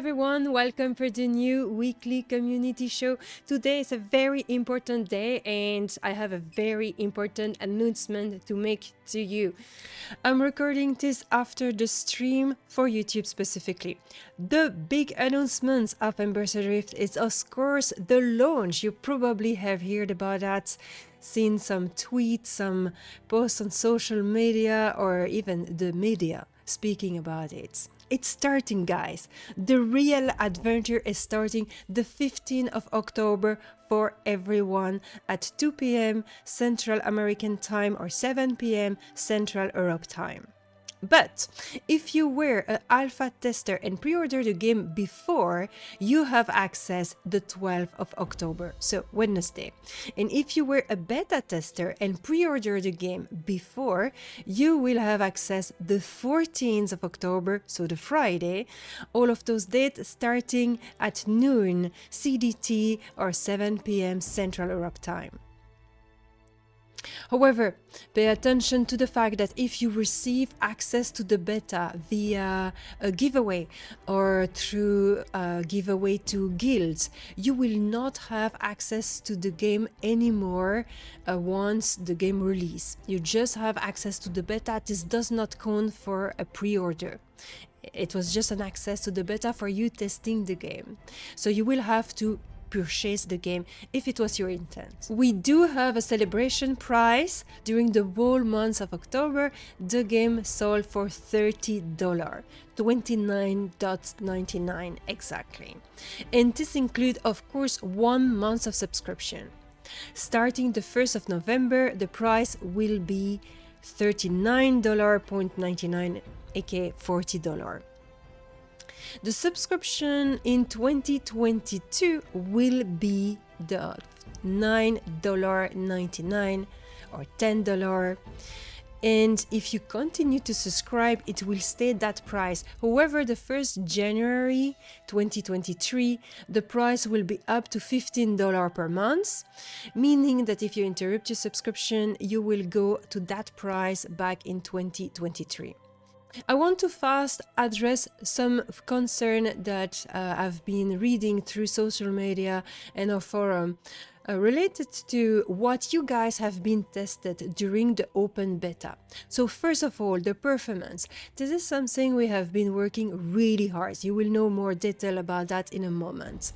everyone, welcome for the new weekly community show. Today is a very important day and I have a very important announcement to make to you. I'm recording this after the stream for YouTube specifically. The big announcement of Embers Adrift is of course the launch. You probably have heard about that, seen some tweets, some posts on social media or even the media speaking about it. It's starting, guys. The real adventure is starting the 15th of October for everyone at 2 p.m. Central American Time or 7 p.m. Central Europe Time. But if you were an alpha tester and pre-ordered the game before, you have access the 12th of October, so Wednesday. And if you were a beta tester and pre-ordered the game before, you will have access the 14th of October, so the Friday. All of those dates starting at noon CDT or 7 p.m. Central Europe Time. However, pay attention to the fact that if you receive access to the beta via a giveaway or through a giveaway to guilds, you will not have access to the game anymore once the game release. You just have access to the beta. This does not count for a pre-order. It was just an access to the beta for you testing the game. So you will have to purchase the game if it was your intent. We do have a celebration price. During the whole month of October, the game sold for $30, $29.99 exactly. And this includes, of course, 1 month of subscription. Starting the 1st of November, the price will be $39.99, aka $40. The subscription in 2022 will be the $9.99 or $10. And if you continue to subscribe, it will stay that price. However, the 1st January 2023, the price will be up to $15 per month, meaning that if you interrupt your subscription, you will go to that price back in 2023. I want to fast address some concern that I've been reading through social media and our forum related to what you guys have been tested during the open beta. So first of all, the performance. This is something we have been working really hard. You will know more detail about that in a moment.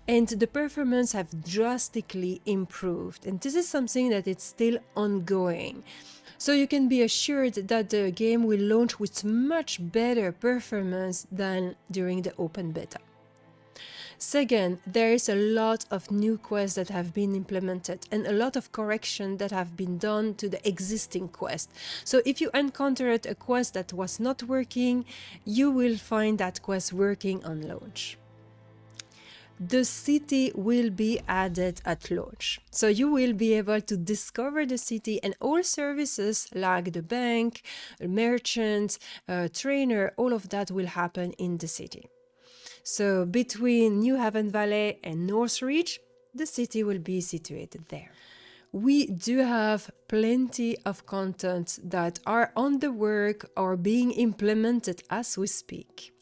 And the performance have drastically improved. And this is something that it's still ongoing. So you can be assured that the game will launch with much better performance than during the open beta. Second, there is a lot of new quests that have been implemented and a lot of correction that have been done to the existing quest. So if you encountered a quest that was not working, you will find that quest working on launch. The city will be added at launch. So you will be able to discover the city and all services like the bank, merchant, trainer, all of that will happen in the city. So between New Haven Valley and Northreach, the city will be situated there. We do have plenty of content that are on the work or being implemented as we speak.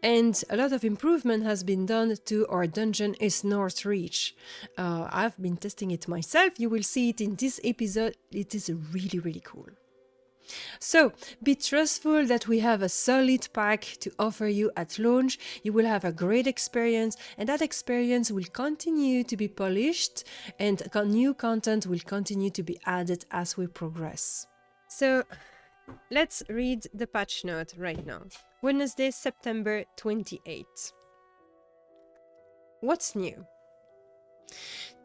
And a lot of improvement has been done to our dungeon is Northreach. I've been testing it myself. You will see it in this episode. It is really cool. So be trustful that we have a solid pack to offer you at launch. You will have a great experience and that experience will continue to be polished and new content will continue to be added as we progress. So let's read the patch note right now. Wednesday, September 28th. What's new?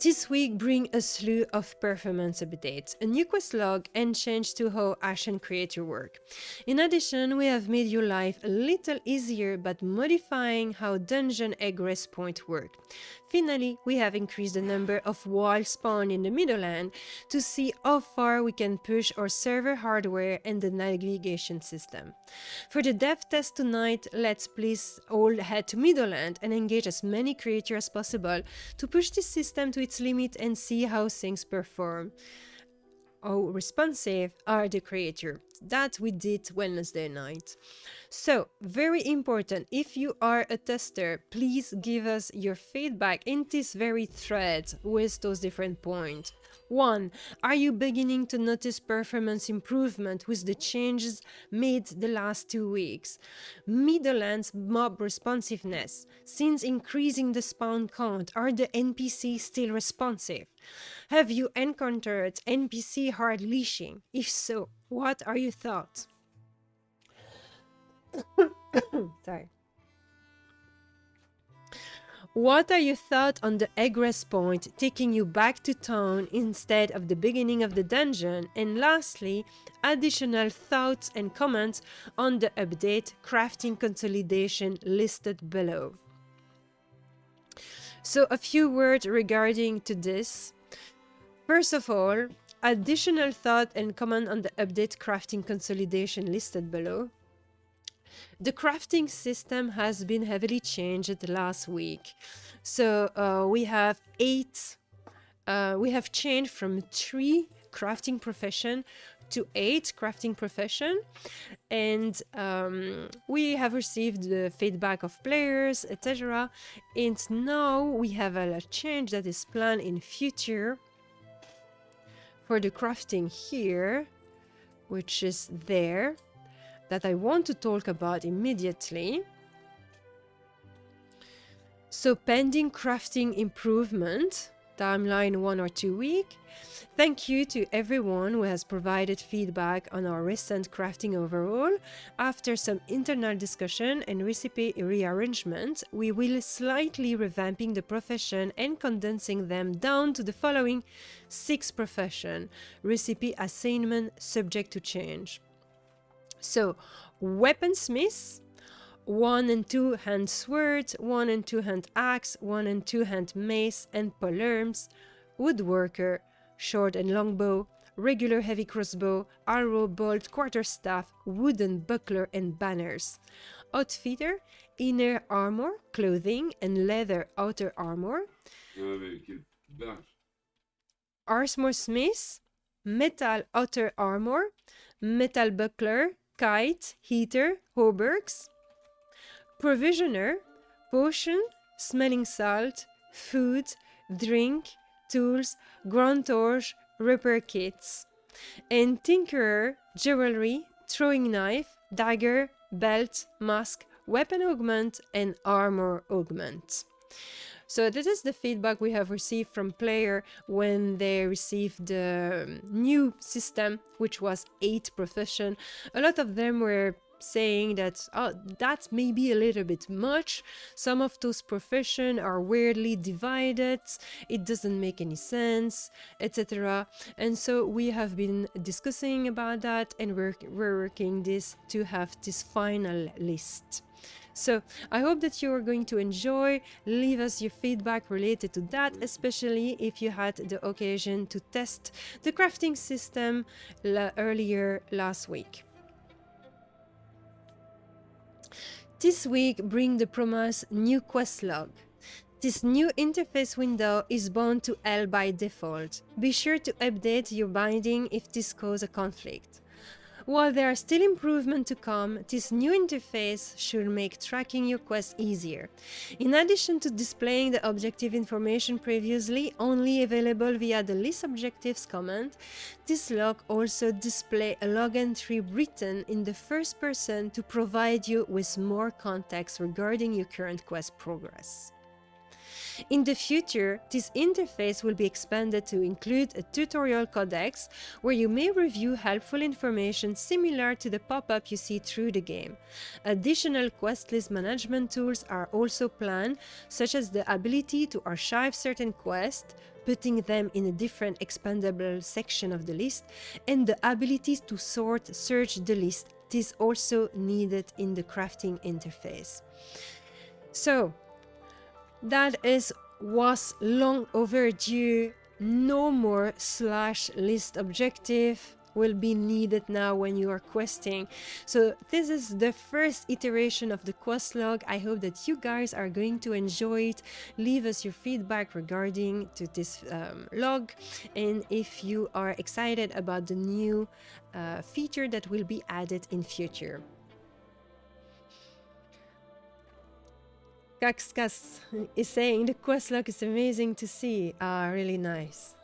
This week bring a slew of performance updates, a new quest log and change to how Ashen creator work. In addition, we have made your life a little easier by modifying how dungeon egress point work. Finally, we have increased the number of wild spawn in the Middleland to see how far we can push our server hardware and the navigation system. For the dev test tonight, let's please all head to Middleland and engage as many creators as possible to push this system to its limit and see how things perform. How responsive are the creators? That we did Wednesday night. So, very important, if you are a tester, please give us your feedback in this very thread with those different points. 1. Are you beginning to notice performance improvement with the changes made the last 2 weeks? Middleland's mob responsiveness. Since increasing the spawn count, are the NPCs still responsive? Have you encountered NPC hard leashing? If so, what are your thoughts? Sorry. What are your thoughts on the egress point taking you back to town instead of the beginning of the dungeon? And lastly, additional thoughts and comments on the update crafting consolidation listed below. So a few words regarding to this. First of all, additional thought and comment on the update crafting consolidation listed below. The crafting system has been heavily changed last week. So we have changed from 3 crafting profession to 8 crafting profession. And we have received the feedback of players, etc. And now we have a change that is planned in future for the crafting here, which is there, that I want to talk about immediately. So pending crafting improvement, timeline 1 or 2 weeks. Thank you to everyone who has provided feedback on our recent crafting overall. After some internal discussion and recipe rearrangement, we will slightly revamping the profession and condensing them down to the following 6 profession. Recipe assignment subject to change. So, weaponsmiths, 1 and 2 hand sword, 1 and 2 hand axe, 1 and 2 hand mace and polearms, woodworker, short and long bow, regular heavy crossbow, arrow, bolt, quarterstaff, wooden buckler and banners. Outfitter, inner armor, clothing and leather outer armor. Armor smith, metal outer armor, metal buckler, kite, heater, hauberks. Provisioner, potion, smelling salt, food, drink, tools, ground torch, repair kits. And tinkerer, jewelry, throwing knife, dagger, belt, mask, weapon augment, and armor augment. So this is the feedback we have received from player when they received the new system, which was 8 profession. A lot of them were saying that, oh, that's maybe a little bit much. Some of those professions are weirdly divided. It doesn't make any sense, etc. And so we have been discussing about that, and we're working this to have this final list. So I hope that you are going to enjoy. Leave us your feedback related to that, especially if you had the occasion to test the crafting system earlier last week. This week bring the promised new quest log. This new interface window is bound to L by default. Be sure to update your binding if this causes a conflict. While there are still improvements to come, this new interface should make tracking your quests easier. In addition to displaying the objective information previously only available via the list objectives command, this log also displays a log entry written in the first person to provide you with more context regarding your current quest progress. In the future, this interface will be expanded to include a tutorial codex where you may review helpful information similar to the pop-up you see through the game. Additional quest list management tools are also planned, such as the ability to archive certain quests, putting them in a different expandable section of the list, and the ability to search the list. This is also needed in the crafting interface. So, that was long overdue. No more /list objective will be needed now when you are questing. So this is the first iteration of the quest log. I hope that you guys are going to enjoy it. Leave us your feedback regarding to this log, and if you are excited about the new feature that will be added in future. Kaxkas is saying the quest log is amazing to see. Ah, really nice.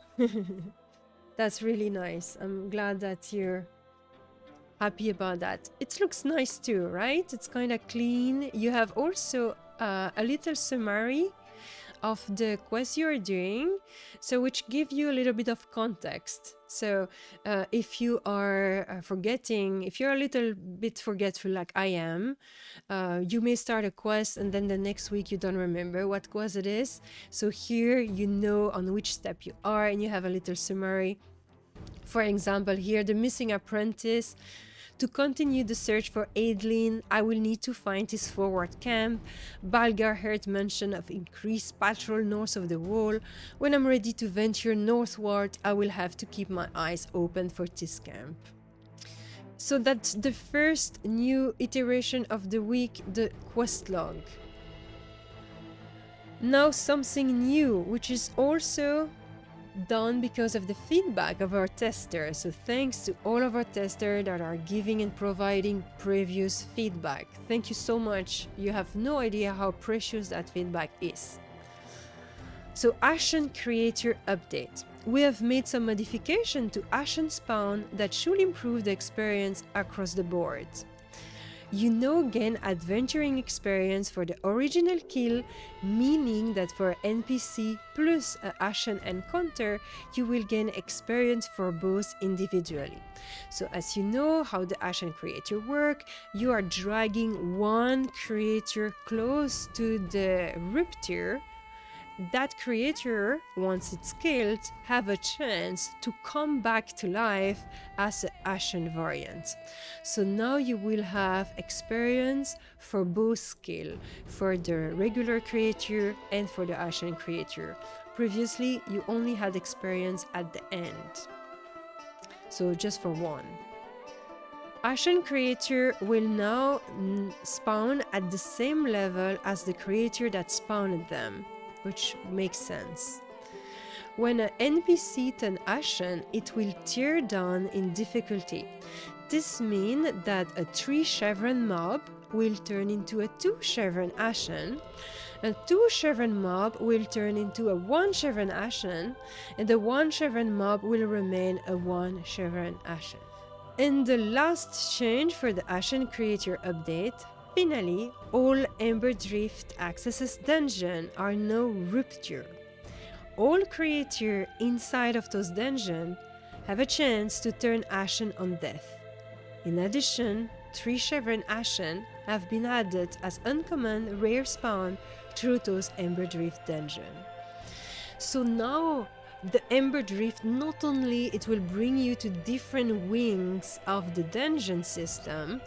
That's really nice. I'm glad that you're happy about that. It looks nice too, right? It's kind of clean. You have also a little summary of the quest you're doing, so which give you a little bit of context. So if you are forgetting, if you're a little bit forgetful like I am, you may start a quest and then the next week you don't remember what quest it is. So here you know on which step you are and you have a little summary. For example, here, the missing apprentice. To continue the search for Adeline, I will need to find his forward camp. Balgar heard mention of increased patrol north of the wall. When I'm ready to venture northward, I will have to keep my eyes open for this camp. So that's the first new iteration of the week, the quest log. Now something new, which is also done because of the feedback of our testers. So thanks to all of our testers that are giving and providing previous feedback. Thank you so much. You have no idea how precious that feedback is. So Ashen Creator Update. We have made some modification to Ashen Spawn that should improve the experience across the board. You now gain adventuring experience for the original kill, meaning that for NPC plus an Ashen encounter, you will gain experience for both individually. So as you know how the Ashen creator work, you are dragging one creator close to the rupture. That creator, once it's killed, have a chance to come back to life as an Ashen variant. So now you will have experience for both skill, for the regular creator and for the Ashen creator. Previously, you only had experience at the end. So just for one. Ashen creator will now spawn at the same level as the creator that spawned them, which makes sense. When an NPC turns Ashen, it will tear down in difficulty. This means that a 3 chevron mob will turn into a 2 chevron Ashen, a 2 chevron mob will turn into a 1 chevron Ashen, and the 1 chevron mob will remain a 1 chevron Ashen. And the last change for the Ashen Creator update, finally, all Embers Adrift accesses dungeon are now rupture. All creatures inside of those dungeons have a chance to turn Ashen on death. In addition, 3 chevron Ashen have been added as uncommon rare spawn through those Embers Adrift dungeons. So now the Embers Adrift, not only it will bring you to different wings of the dungeon system,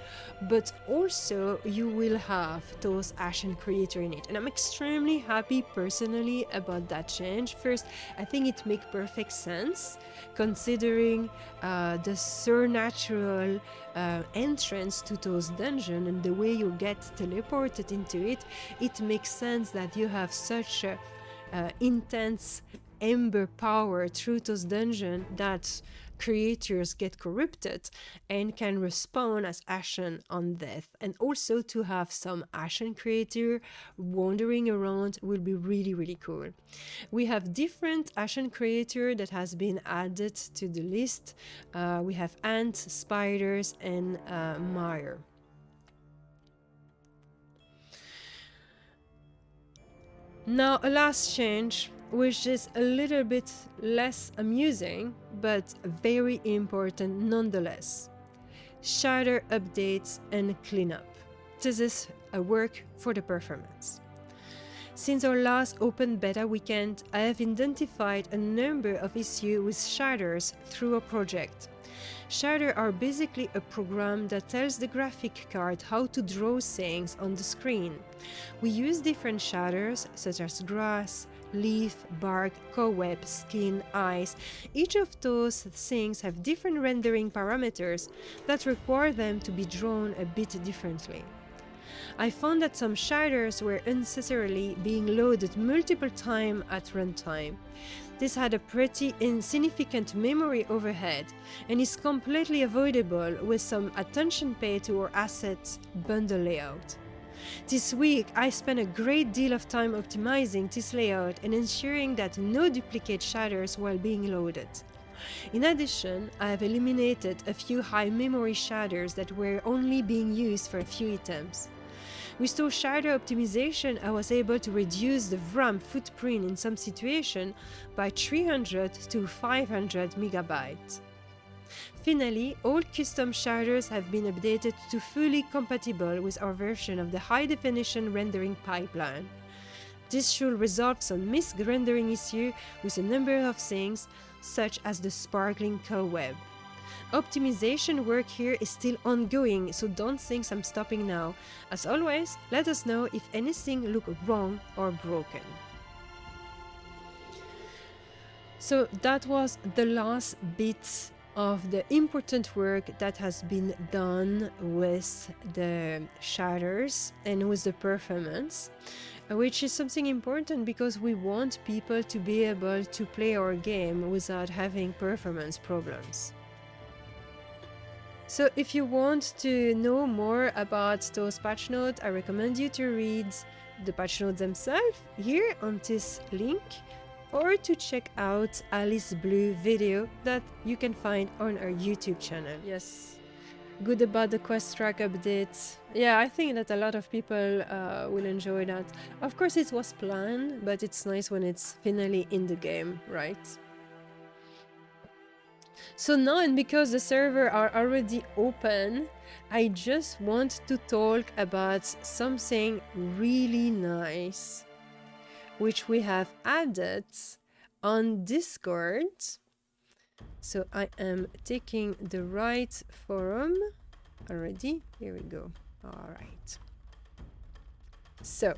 but also you will have those Ashen creator in it. And I'm extremely happy personally about that change. First, I think it makes perfect sense considering the supernatural entrance to those dungeons and the way you get teleported into it. It makes sense that you have such a intense ember power through those dungeons that creators get corrupted and can respawn as Ashen on death. And also to have some Ashen creator wandering around will be really cool. We have different Ashen creator that has been added to the list. We have ants, spiders, and mire. Now a last change, which is a little bit less amusing, but very important nonetheless. Shader updates and cleanup. This is a work for the performance. Since our last open beta weekend, I have identified a number of issues with shaders through a project. Shaders are basically a program that tells the graphic card how to draw things on the screen. We use different shaders such as grass, leaf, bark, cobweb, skin, eyes. Each of those things have different rendering parameters that require them to be drawn a bit differently. I found that some shaders were unnecessarily being loaded multiple times at runtime. This had a pretty insignificant memory overhead and is completely avoidable with some attention paid to our assets bundle layout. This week, I spent a great deal of time optimizing this layout and ensuring that no duplicate shaders while being loaded. In addition, I have eliminated a few high memory shaders that were only being used for a few items. With those shader optimization, I was able to reduce the RAM footprint in some situations by 300 to 500 megabytes. Finally, all custom shaders have been updated to fully compatible with our version of the high-definition rendering pipeline. This should resolve some missed rendering issue with a number of things, such as the sparkling cobweb. Optimization work here is still ongoing, so don't think I'm stopping now. As always, let us know if anything looks wrong or broken. So that was the last bit of the important work that has been done with the shaders and with the performance, which is something important because we want people to be able to play our game without having performance problems. So if you want to know more about those patch notes, I recommend you to read the patch notes themselves here on this link, or to check out Alice Blue video that you can find on our YouTube channel. Yes, good about the quest track updates. Yeah, I think that a lot of people will enjoy that. Of course it was planned, but it's nice when it's finally in the game, right? So now, and because the server are already open, I just want to talk about something really nice which we have added on Discord. So I am taking the right forum already. Here we go. All right. So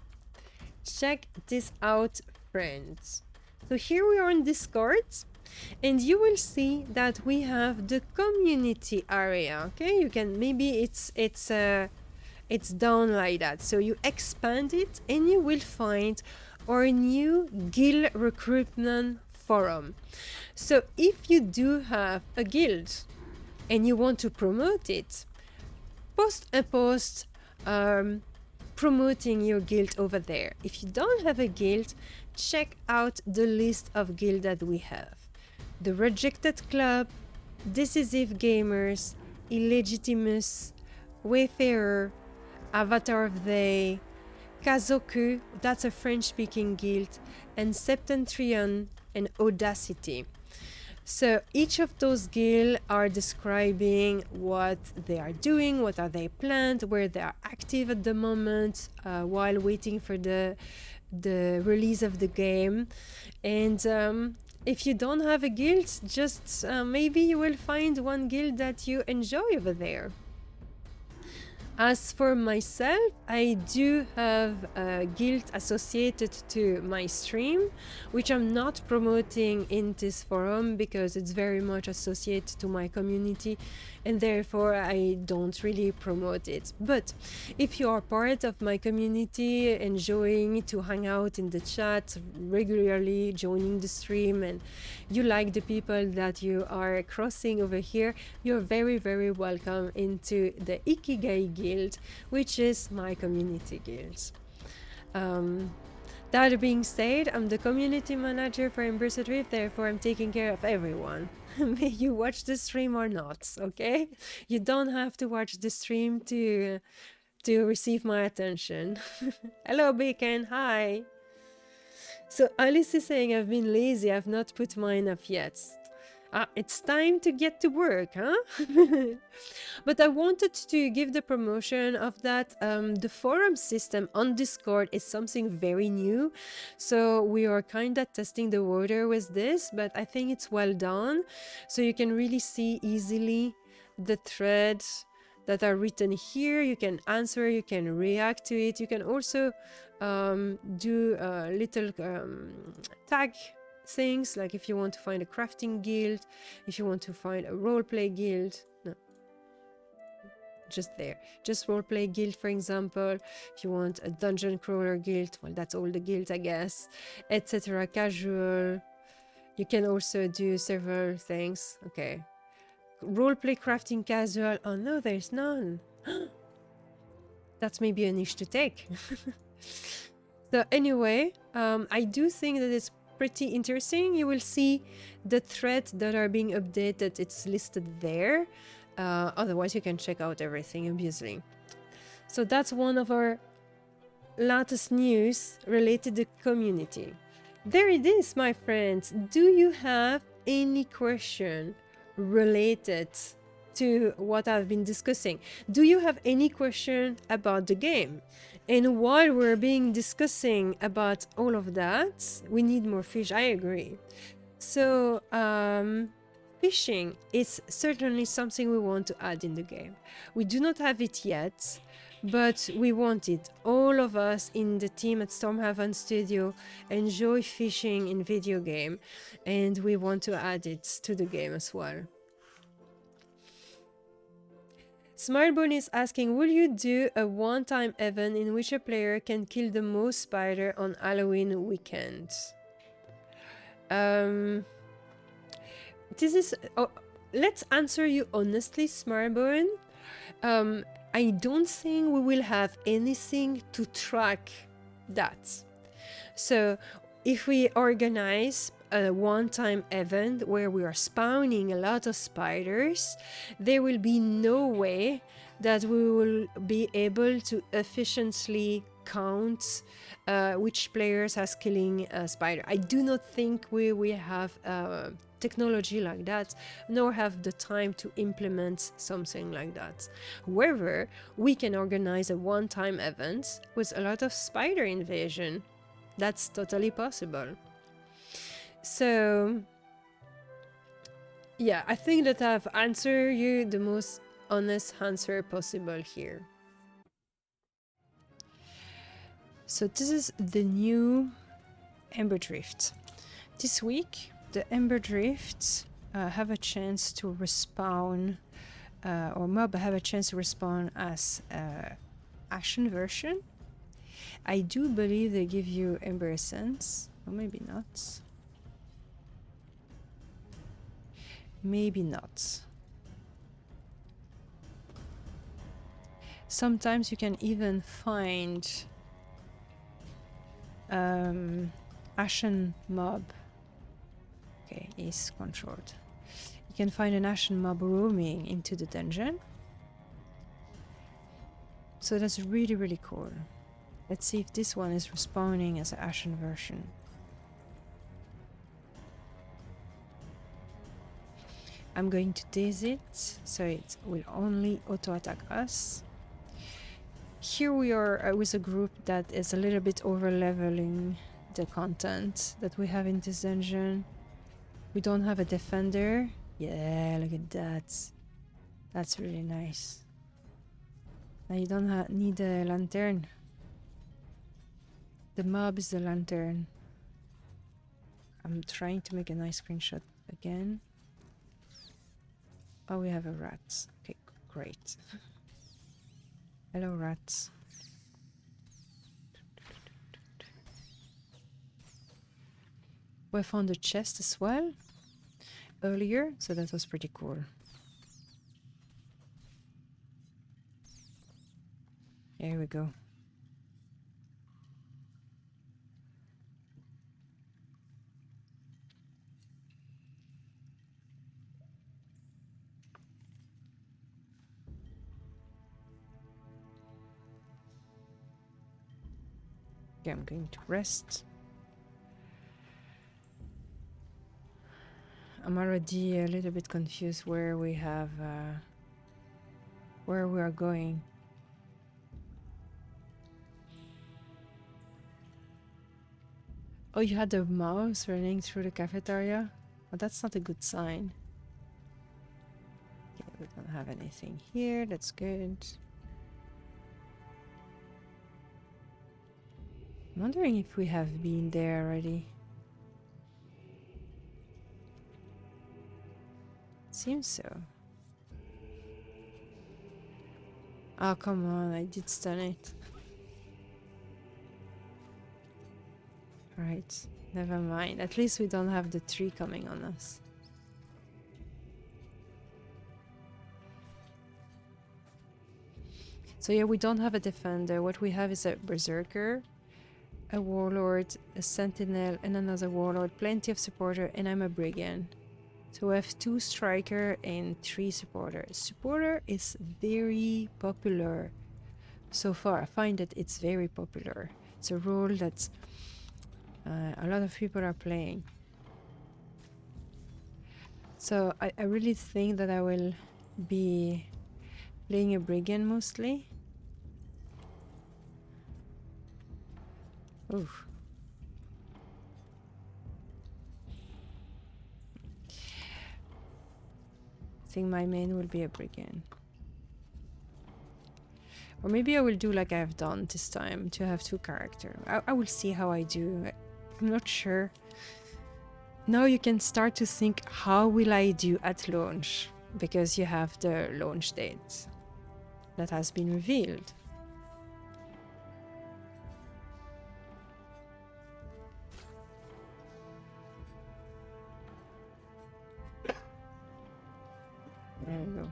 check this out, friends. So here we are on Discord, and you will see that we have the community area. Okay, you can, maybe it's down like that. So you expand it and you will find our new guild recruitment forum. So if you do have a guild and you want to promote it, post a post promoting your guild over there. If you don't have a guild, check out the list of guilds that we have: the Rejected Club, Decisive Gamers, Illegitimous, Wayfarer, Avatar of They, Kazoku, that's a French-speaking guild, and Septentrion and Audacity. So each of those guilds are describing what they are doing, what are they planned, where they are active at the moment, while waiting for the release of the game. And if you don't have a guild, just maybe you will find one guild that you enjoy over there. As for myself, I do have a guild associated to my stream, which I'm not promoting in this forum because it's very much associated to my community, and therefore I don't really promote it. But if you are part of my community, enjoying to hang out in the chat regularly, joining the stream, and you like the people that you are crossing over here, you're very, very welcome into the Ikigai Guild, which is my community guild. That being said, I'm the community manager for Embers Adrift, therefore I'm taking care of everyone. May you watch the stream or not, okay? You don't have to watch the stream to receive my attention. Hello, Bacon, hi! So Alice is saying I've been lazy, I've not put mine up yet. It's time to get to work, huh? But I wanted to give the promotion of that. The forum system on Discord is something very new, so we are kind of testing the water with this, but I think it's well done. So you can really see easily the threads that are written here. You can answer, you can react to it. You can also do little tag things, like if you want to find a crafting guild, if you want to find a roleplay guild, no, just there, just roleplay guild, for example. If you want a dungeon crawler guild, well, that's all the guilds, I guess, etc. Casual, you can also do several things. Okay, roleplay crafting casual, oh no, there's none. That's maybe a niche to take. So anyway, I do think that it's pretty interesting. You will see the threads that are being updated. It's listed there. Otherwise, you can check out everything, obviously. So that's one of our latest news related to community. There it is, my friends. Do you have any question related to what I've been discussing? Do you have any question about the game? And while we're being discussing about all of that, we need more fish. I agree. So fishing is certainly something we want to add in the game. We do not have it yet, but we want it. All of us in the team at Stormhaven Studio enjoy fishing in video game, and we want to add it to the game as well. Smartbone is asking, will you do a one-time event in which a player can kill the most spider on Halloween weekend? This is... Oh, let's answer you honestly, Smartbone. I don't think we will have anything to track that. So if we organize a one-time event where we are spawning a lot of spiders, there will be no way that we will be able to efficiently count which players has killing a spider. I do not think we will have technology like that, nor have the time to implement something like that. However, we can organize a one-time event with a lot of spider invasion. That's totally possible. So yeah, I think that I've answered you the most honest answer possible here. So this is the new Embers Adrift. This week, the Embers Adrift have a chance to respawn, or mob have a chance to respawn as Ashen version. I do believe they give you Ember Essence, or maybe not. Maybe not. Sometimes you can even find Ashen mob. Okay, is controlled. You can find an Ashen mob roaming into the dungeon. So that's really, really cool. Let's see if this one is respawning as an Ashen version. I'm going to daze it, so it will only auto-attack us. Here we are with a group that is a little bit over-leveling the content that we have in this dungeon. We don't have a defender. Yeah, look at that. That's really nice. Now you don't need a lantern. The mob is the lantern. I'm trying to make a nice screenshot again. Oh, we have a rat. Okay, great. Hello, rats. We found a chest as well earlier, so that was pretty cool. Here we go. Okay, I'm going to rest. I'm already a little bit confused where we have where we are going. Oh, you had a mouse running through the cafeteria? Oh, that's not a good sign. Okay, we don't have anything here. That's good. I'm wondering if we have been there already. Seems so. Oh, come on, I did stun it. Right, never mind. At least we don't have the tree coming on us. So yeah, we don't have a defender. What we have is a berserker, a warlord, a sentinel, and another warlord, plenty of supporter, and I'm a brigand. So we have 2 striker and 3 supporter. Supporter is very popular so far. I find that it's very popular. It's a role that a lot of people are playing. So I really think that I will be playing a brigand mostly. Oof. I think my main will be a brigand. Or maybe I will do like I've done this time, to have 2 characters. I will see how I do. I'm not sure. Now you can start to think, how will I do at launch? Because you have the launch date that has been revealed. There you go.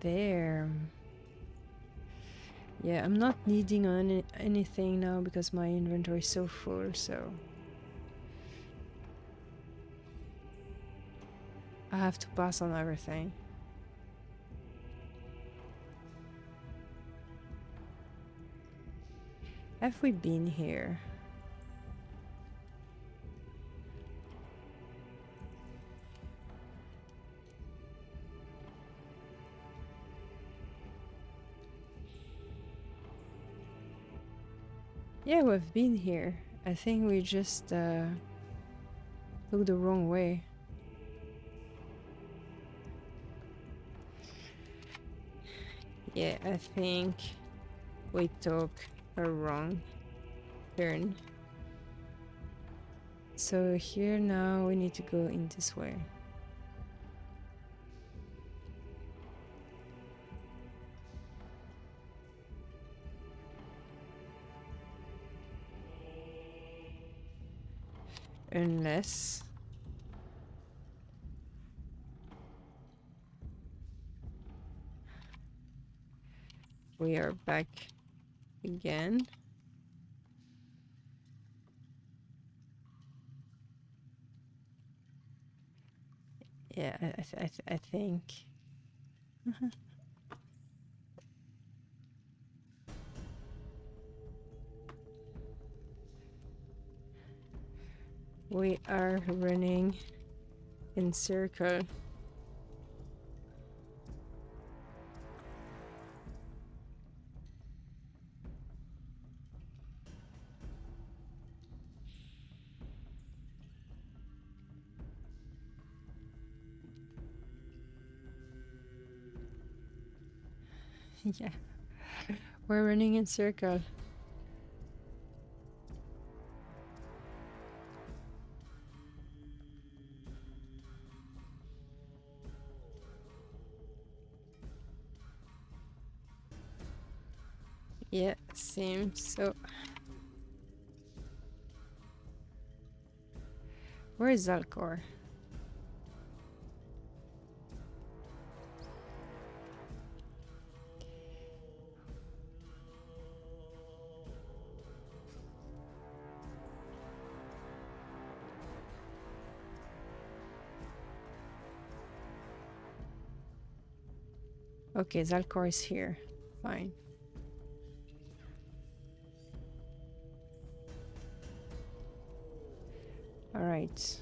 There. Yeah, I'm not needing anything now because my inventory is so full, so I have to pass on everything. Have we been here? Yeah, we've been here. I think we just took the wrong way. Yeah, I think we took a wrong turn. So here now we need to go in this way. Unless we are back again. Yeah, I think. We are running in circle. Yeah, we're running in circle. Yeah, seems so. Where is Zalcor? Okay, Zalcor is here. Fine. All right.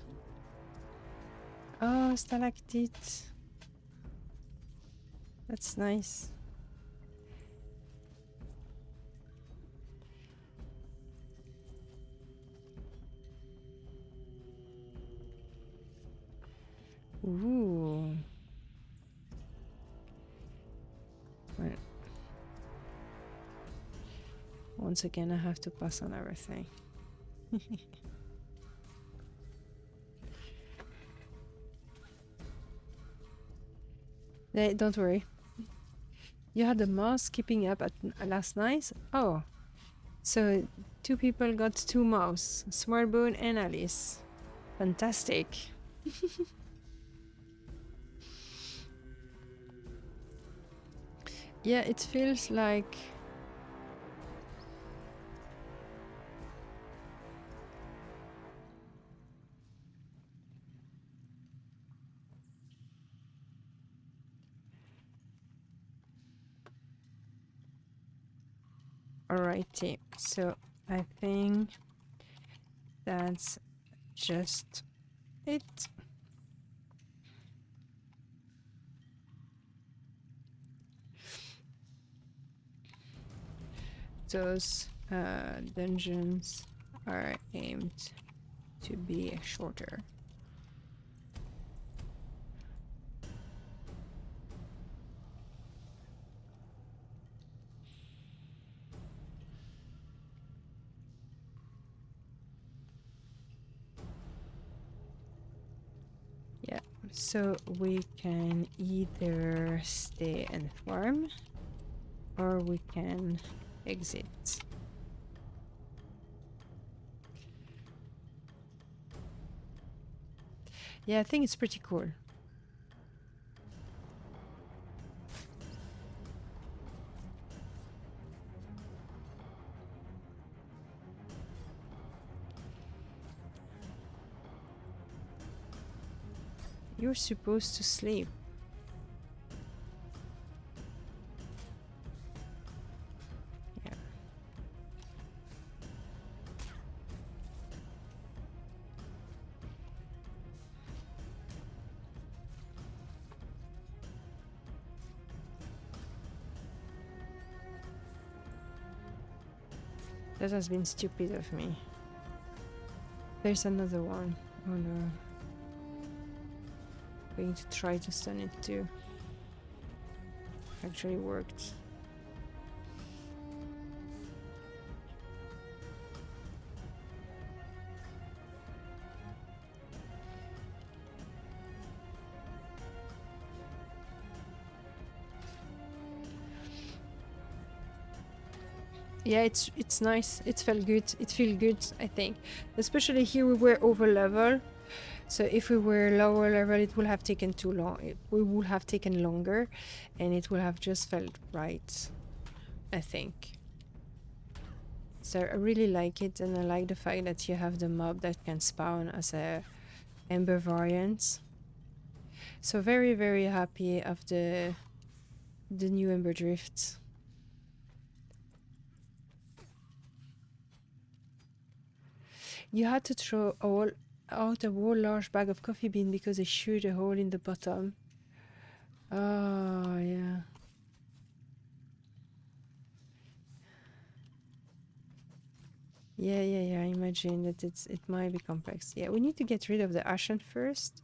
Oh, stalactite. That's nice. Ooh. Well, once again, I have to pass on everything. Hey, don't worry. You had the mouse keeping up at last night? Oh. So 2 people got 2 mouse, Smartbone and Alice. Fantastic. Yeah, it feels like alrighty. So I think that's just it. Those dungeons are aimed to be shorter. Yeah, so we can either stay and farm or we can exit. Yeah, I think it's pretty cool. You're supposed to sleep. Yeah. That has been stupid of me. There's another one. Oh no. Going to try to stun it too. Actually worked. Yeah, it's nice. It felt good. It feels good, I think. Especially here we were over level. So if we were lower level, it would have taken too long. We would have taken longer, and it would have just felt right, I think. So I really like it, and I like the fact that you have the mob that can spawn as a Ember variant. So very, very happy of the new Embers Adrift. You had to throw out a whole large bag of coffee bean because they shoot a hole in the bottom. Oh, yeah. Yeah, I imagine that it might be complex. Yeah, we need to get rid of the Ashen first,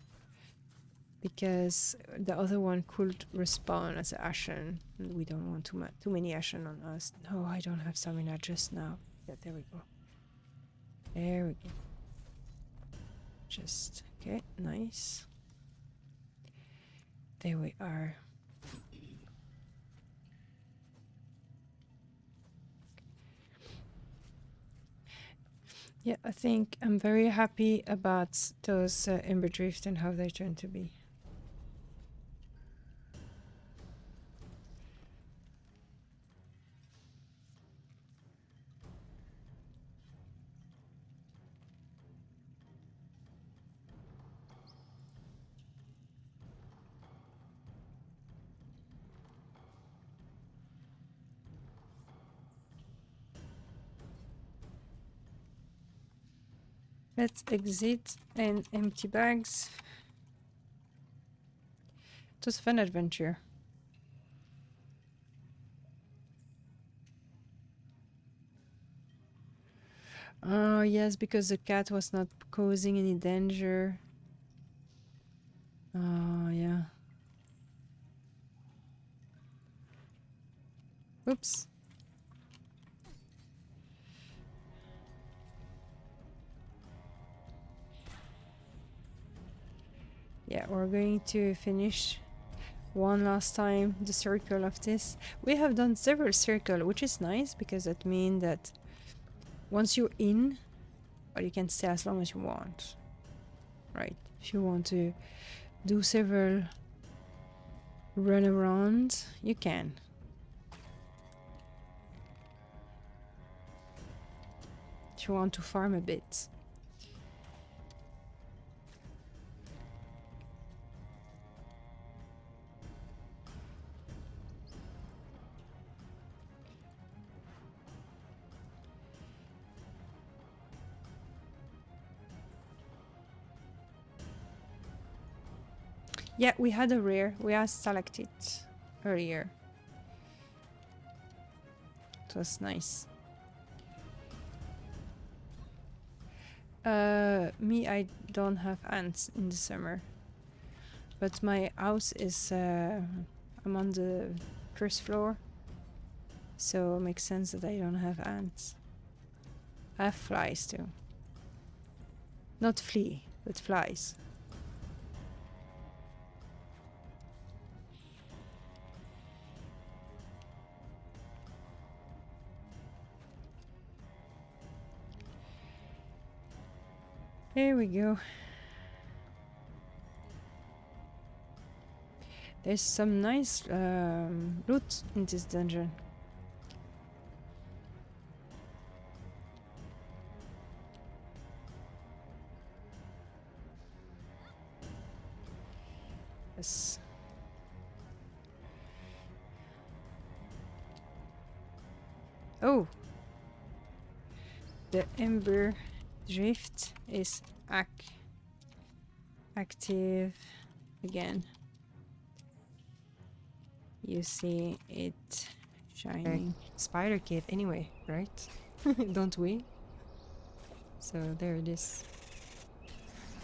because the other one could respawn as Ashen, and we don't want too many Ashen on us. No, I don't have stamina just now. Yeah, there we go. There we go. Just, okay, nice. There we are. Yeah, I think I'm very happy about those Embers Adrift and how they turn to be. Let's exit and empty bags. It was a fun adventure. Oh, yes, because the cat was not causing any danger. Oh, yeah. Oops. Yeah, we're going to finish one last time the circle of this. We have done several circles, which is nice because that means that once you're in, well, you can stay as long as you want, right? If you want to do several run around, you can. If you want to farm a bit. Yeah, we had a rare. We had stalactite earlier. It was nice. Me, I don't have ants in the summer. But my house is... I'm on the first floor. So it makes sense that I don't have ants. I have flies too. Not flea, but flies. There we go. There's some nice loot in this dungeon. Yes. Oh! The Embers Adrift is active again. You see it shining. Spider cave anyway, right? Don't we? So there it is.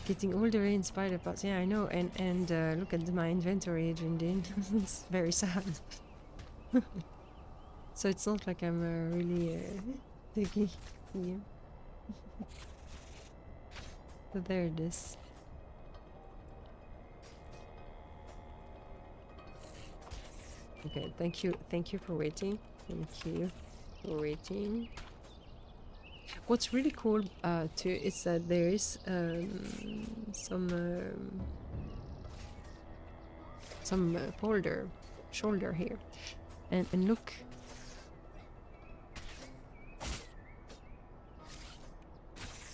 Getting older in spider pots. Yeah, I know. And look at my inventory, Adrian. It's very sad. So it's not like I'm really picky here. So there it is. Okay, thank you for waiting. Thank you for waiting. What's really cool too is that there is some shoulder here, and look.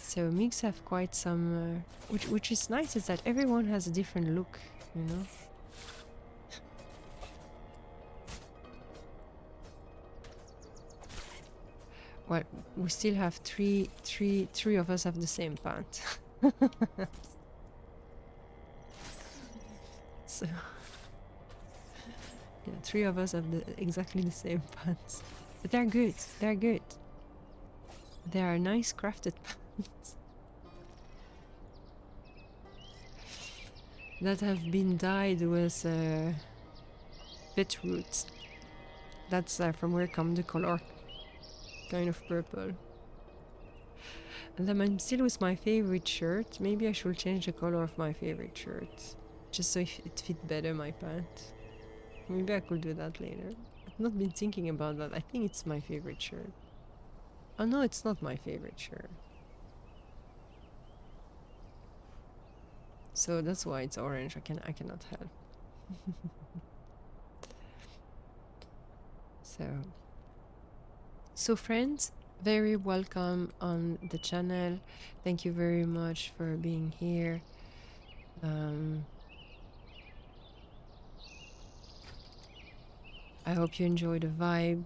So MiGs have quite some, which is nice, is that everyone has a different look, you know. Well, we still have three of us have the same pant. So yeah, three of us have exactly the same pants. But they're good. They're good. They are nice crafted pants that have been dyed with beetroot. That's from where come the color. Kind of purple. And then I'm still with my favorite shirt. Maybe I should change the color of my favorite shirt, just so it fit better my pants. Maybe I could do that later. I've not been thinking about that. I think it's my favorite shirt. Oh no, it's not my favorite shirt. So that's why it's orange. I cannot help. So friends, very welcome on the channel. Thank you very much for being here. I hope you enjoy the vibe.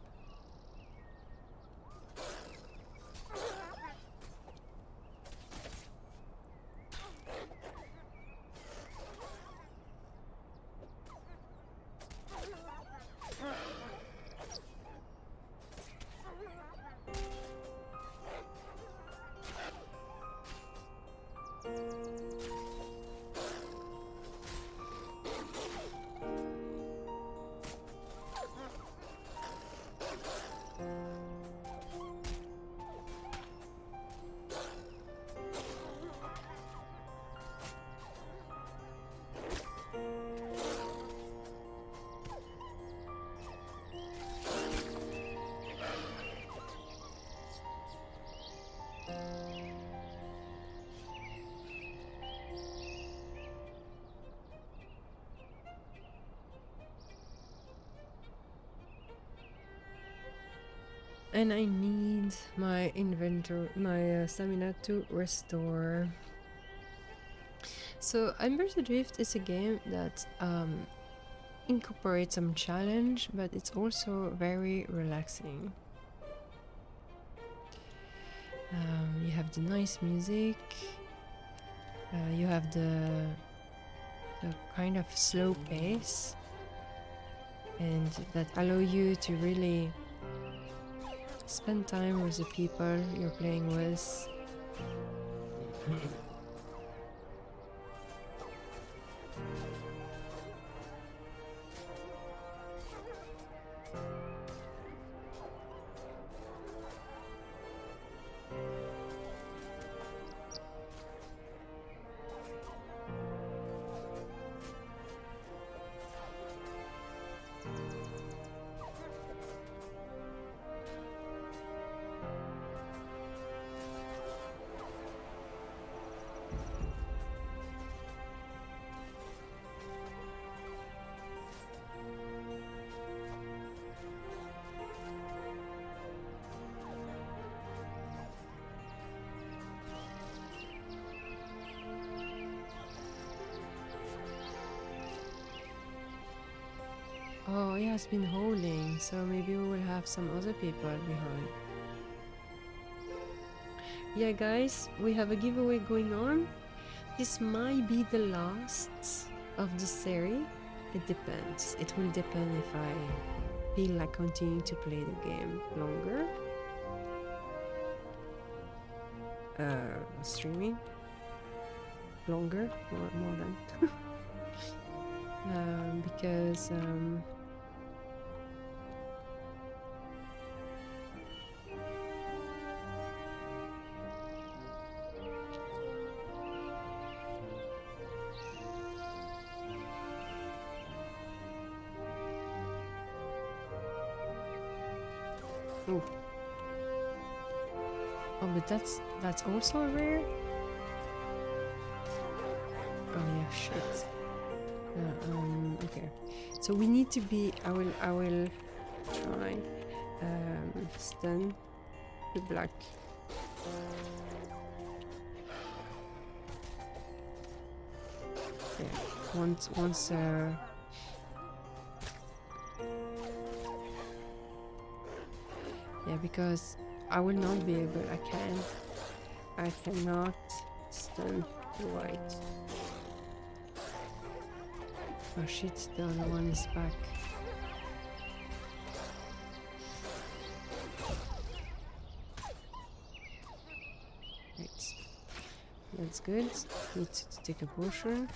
And I need my inventory, my stamina to restore. So Embers Adrift is a game that incorporates some challenge, but it's also very relaxing. You have the nice music, you have the kind of slow pace, and that allow you to really spend time with the people you're playing with. Oh, he has been holding, so maybe we will have some other people behind. Yeah, guys, we have a giveaway going on. This might be the last of the series. It depends. It will depend if I feel like continuing to play the game longer. Streaming longer, more than because oh, but that's also rare. Oh yeah, shit. Okay. So we need to be. I will try stun the black. Yeah. Once. Yeah, because I will not be able. I cannot stun the white. Oh shit, the other one is back. Right. That's good. Need to take a potion.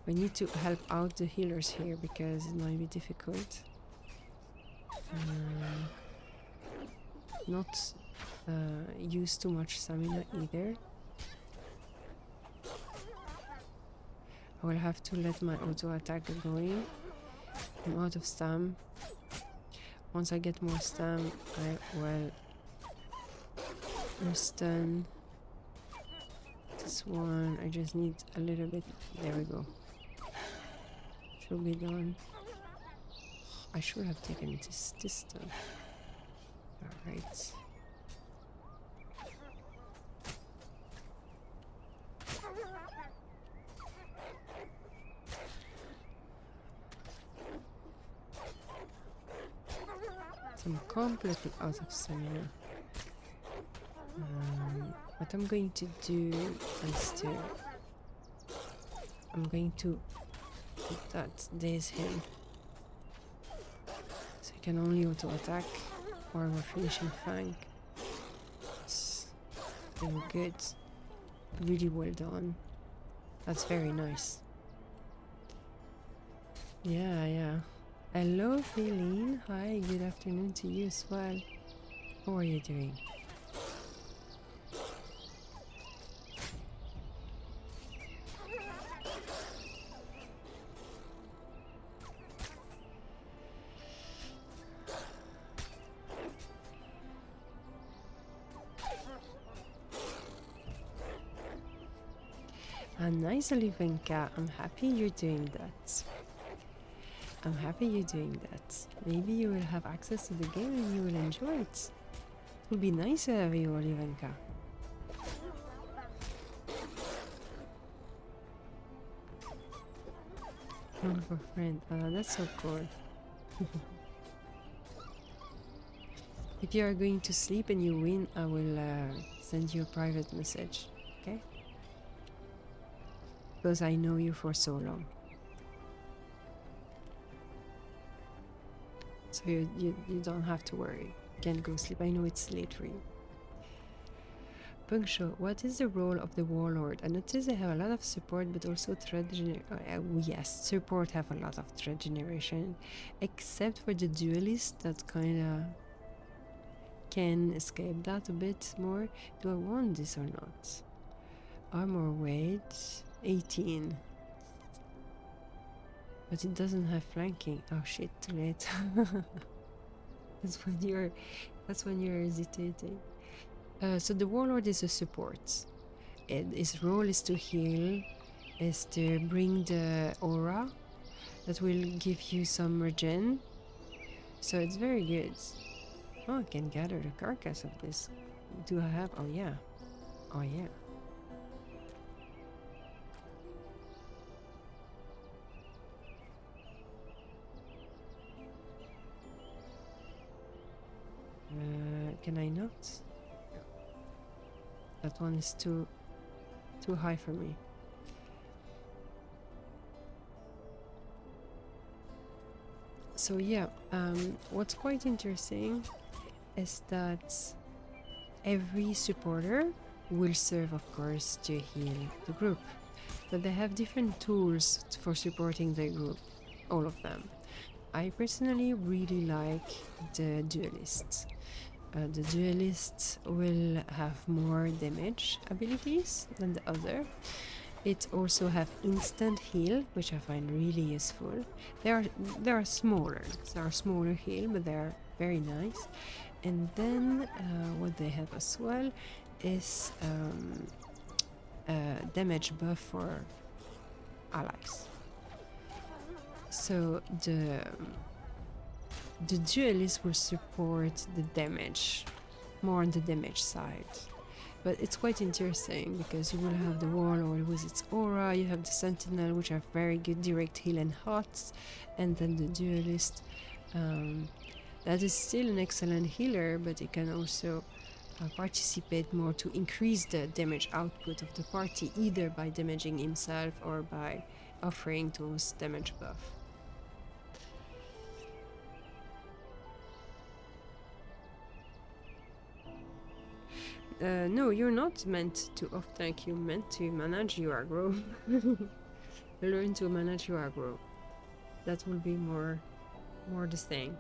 We need to help out the healers here because it might be difficult. Not use too much stamina either. I will have to let my auto attack going. I'm out of stam. Once I get more stam, I will stun this one. I just need a little bit. There we go. Should be done. I should have taken this stun. Alright. I'm completely out of stamina. What I'm going to do instead, I'm going to put that daze him, so he can only auto attack or we're finishing flank. It's very good, really well done. That's very nice. Yeah. Hello, Feline. Hi, good afternoon to you as well. How are you doing? Nice, Olivenka. I'm happy you're doing that. I'm happy you're doing that. Maybe you will have access to the game and you will enjoy it. It would be nice to have you, Olivenka. Wonderful friend. That's so cool. If you are going to sleep and you win, I will send you a private message, okay? Because I know you for so long. So you don't have to worry. You can go sleep. I know it's late for you. Punctual, what is the role of the warlord? I notice they have a lot of support, but also threat generation. Yes, support have a lot of threat generation, except for the duelist that kind of can escape that a bit more. Do I want this or not? Armor weight 18, but it doesn't have flanking. Oh shit, too late. that's when you're hesitating. So the warlord is a support. His role is to heal, is to bring the aura that will give you some regen. So it's very good. Oh, I can gather the carcass of this. Do I have? Oh yeah. Oh yeah. Can I not? That one is too high for me. So yeah, what's quite interesting is that every supporter will serve, of course, to heal the group, but they have different tools for supporting the group, all of them. I personally really like the duelists. The duelists will have more damage abilities than the other. It also have instant heal, which I find really useful. They are smaller. They are smaller heal, but they are very nice. And then what they have as well is damage buff for allies. So the duelist will support the damage, more on the damage side. But it's quite interesting because you will have the warlord with its aura, you have the sentinel, which are very good direct heal and hots, and then the duelist that is still an excellent healer, but it can also participate more to increase the damage output of the party, either by damaging himself or by offering those damage buff. No, you're not meant to off-tank, you're meant to manage your aggro. Learn to manage your aggro. That will be more the thing.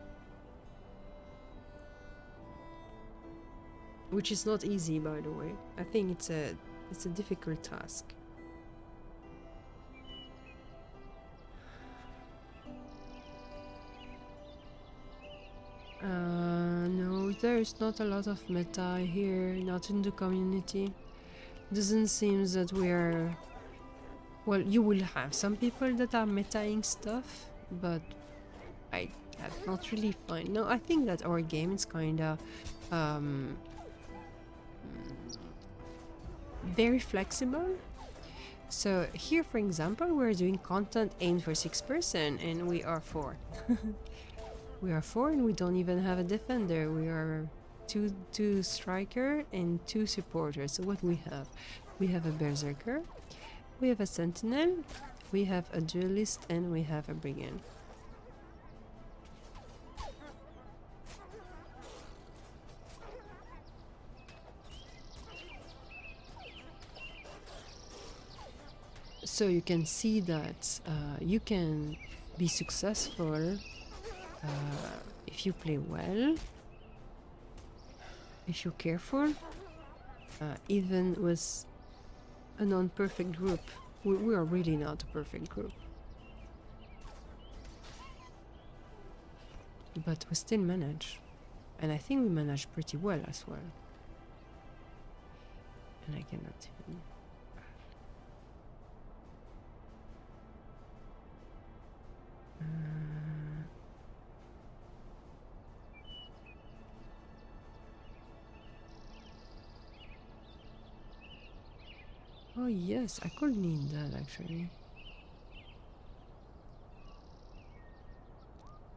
Which is not easy, by the way. I think it's a difficult task. No, there's not a lot of meta here, not in the community. Doesn't seem that we're... Well, you will have some people that are metaing stuff, but I have not really find... No, I think that our game is kinda... very flexible. So here, for example, we're doing content aimed for 6 person and we are 4. We are 4 and we don't even have a defender. We are two striker and 2 supporters. So what we have? We have a berserker, we have a sentinel, we have a duelist, and we have a brigand. So you can see that you can be successful if you play well, if you're careful, even with a non-perfect group. We are really not a perfect group. But we still manage. And I think we manage pretty well as well. And I cannot even... yes, I could need that actually.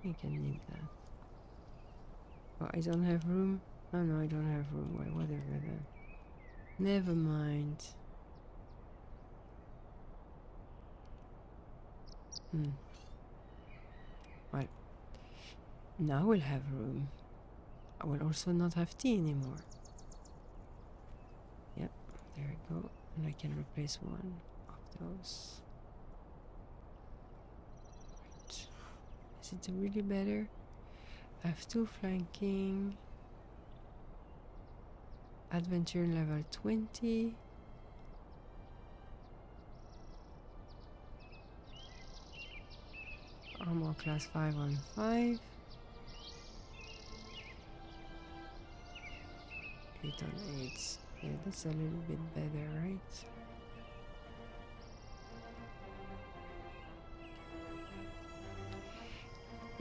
I can need that. Oh, I don't have room. Oh no, I don't have room. Well, whatever then. Never mind. Well, now we'll have room. I will also not have tea anymore. Yep, there we go. And I can replace one of those. Right. Is it really better? I have 2 flanking. Adventure level 20. Armor class 5 on 5. 8 on 8. Yeah, that's a little bit better, right?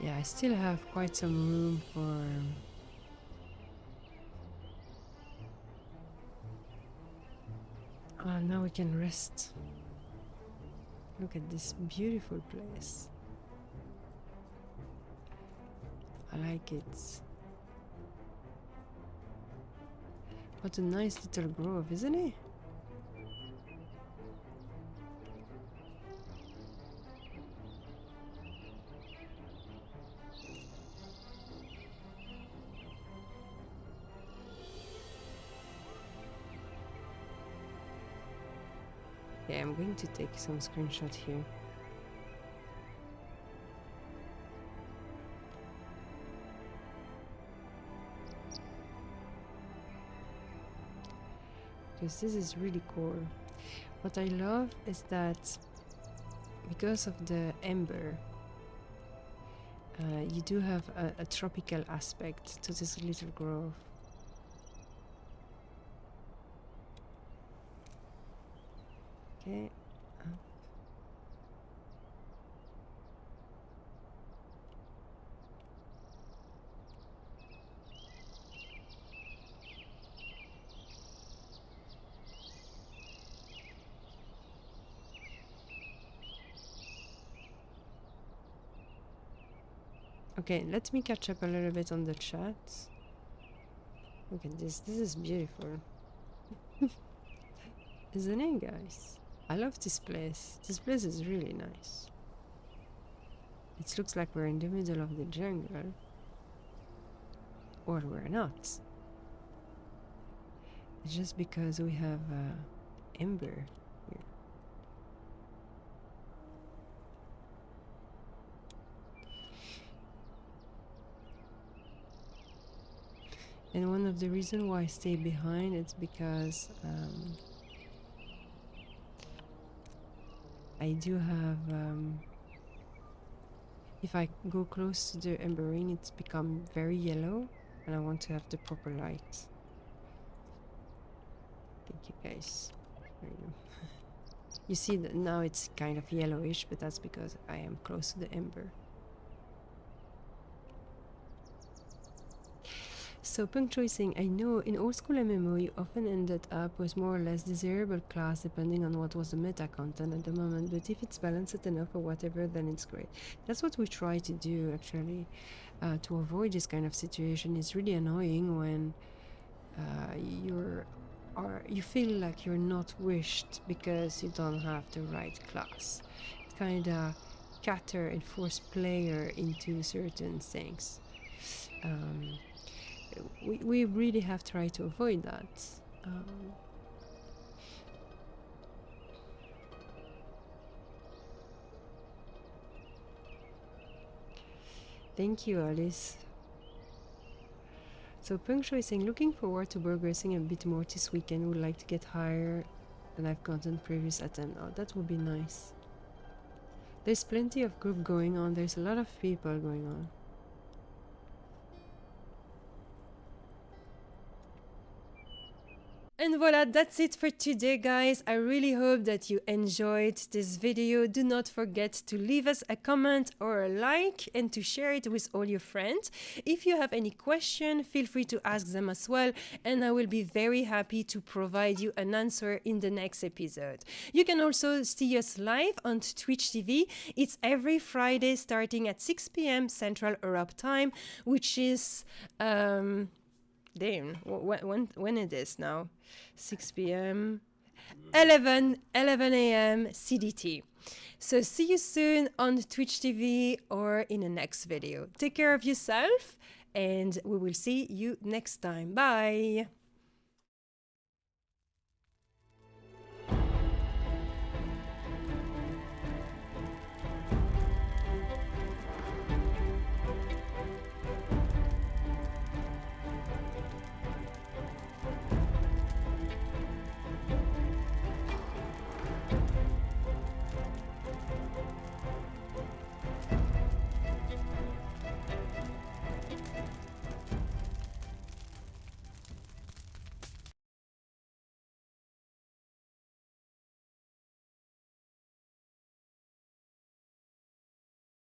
Yeah, I still have quite some room for... now we can rest. Look at this beautiful place. I like it. What a nice little grove, isn't it? Yeah, I'm going to take some screenshot here. Because this is really cool. What I love is that because of the ember, you do have a tropical aspect to this little grove. Okay. Okay, let me catch up a little bit on the chat. Look at this. This is beautiful. Isn't it, guys? I love this place. This place is really nice. It looks like we're in the middle of the jungle. Or we're not. It's just because we have ember here. And one of the reasons why I stay behind is because I do have if I go close to the ember ring, it's become very yellow, and I want to have the proper light. Thank you, guys. There you go. You see that now it's kind of yellowish, but that's because I am close to the ember. So punk choicing, I know in old school MMO you often ended up with more or less desirable class depending on what was the meta content at the moment, but if it's balanced enough or whatever, then it's great. That's what we try to do actually, to avoid this kind of situation. It's really annoying when you feel like you're not wished because you don't have the right class. It kind of cater and force player into certain things. We really have tried to avoid that. Thank you, Alice. So Punctual is saying, looking forward to progressing a bit more this weekend. Would like to get higher than I've gotten previous attempt. Oh, that would be nice. There's plenty of group going on. There's a lot of people going on. And voila, that's it for today, guys. I really hope that you enjoyed this video. Do not forget to leave us a comment or a like and to share it with all your friends. If you have any question, feel free to ask them as well, and I will be very happy to provide you an answer in the next episode. You can also see us live on Twitch TV. It's every Friday starting at 6 p.m. Central Europe time, which is when it is now? 6 p.m. 11 a.m. CDT. So see you soon on Twitch TV or in the next video. Take care of yourself and we will see you next time. Bye.